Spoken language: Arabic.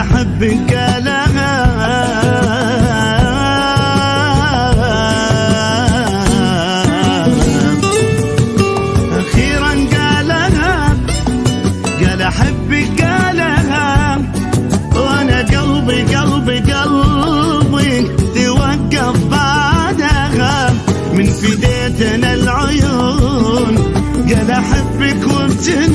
احبك قالها اخيرا قالها، قال احبك قالها، وانا قلبي قلبي قلبي توقف بعدها من فديتنا العيون. قال احبك وابتسم